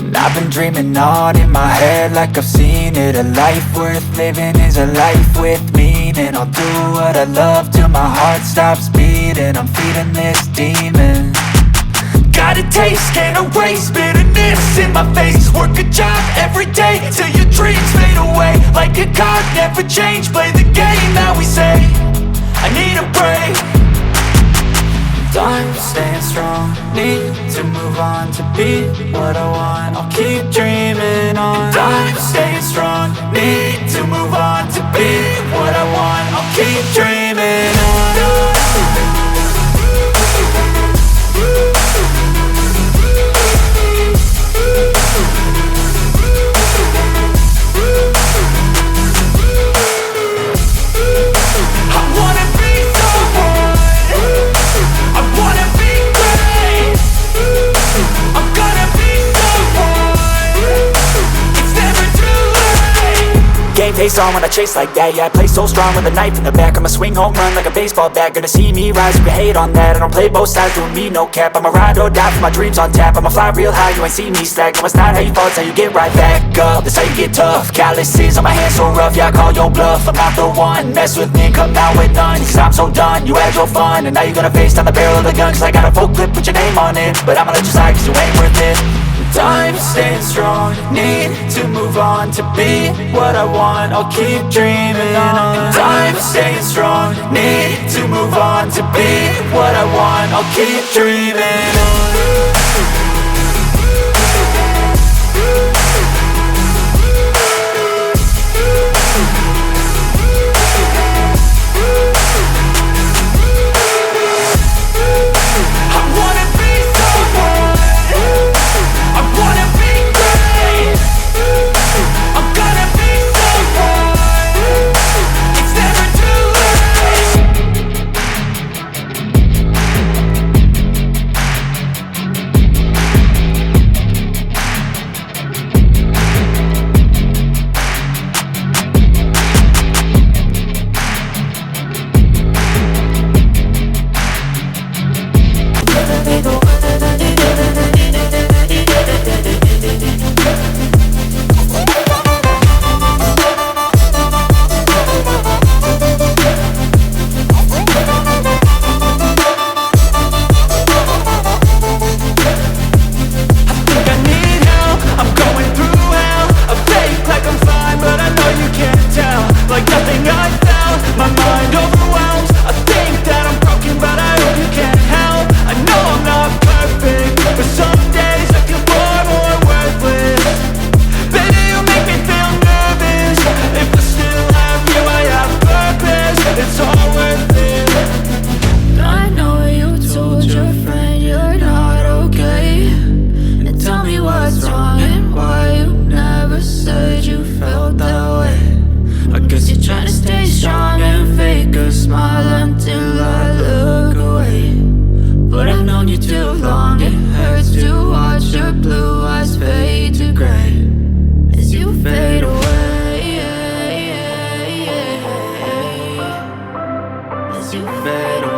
And I've been dreaming on in my head like I've seen it. A life worth living is a life with meaning. I'll do what I love till my heart stops beating. I'm feeding this demon. Got a taste, can't erase bitterness in my face. Work a job every day till your dreams fade away. Like a card, never change, play the game that we say. I need a break. I'm staying strong, need to move on to be what I want. I'll keep dreaming on. I'm staying strong, need to move on to be what I want. I'll keep dreaming on. Face on when I chase like that. Yeah, I play so strong with a knife in the back. I'ma swing home run like a baseball bat. Gonna see me rise, you can hate on that. I don't play both sides, doing me no cap. I'ma ride or die for my dreams on tap. I'ma fly real high, you ain't see me slack. No, it's not how you fall, it's how you get right back up. That's how you get tough. Calluses on my hands so rough, yeah, I call your bluff. I'm not the one, mess with me, come down with none. Cause I'm so done, you had your fun. And now you're gonna face down the barrel of the gun. Cause I got a full clip, put your name on it. But I'ma let you slide cause you ain't worth it. I'm staying strong, need to move on to be what I want. I'll keep dreaming on. I'm staying strong, need to move on to be what I want. I'll keep dreaming on. You fade away.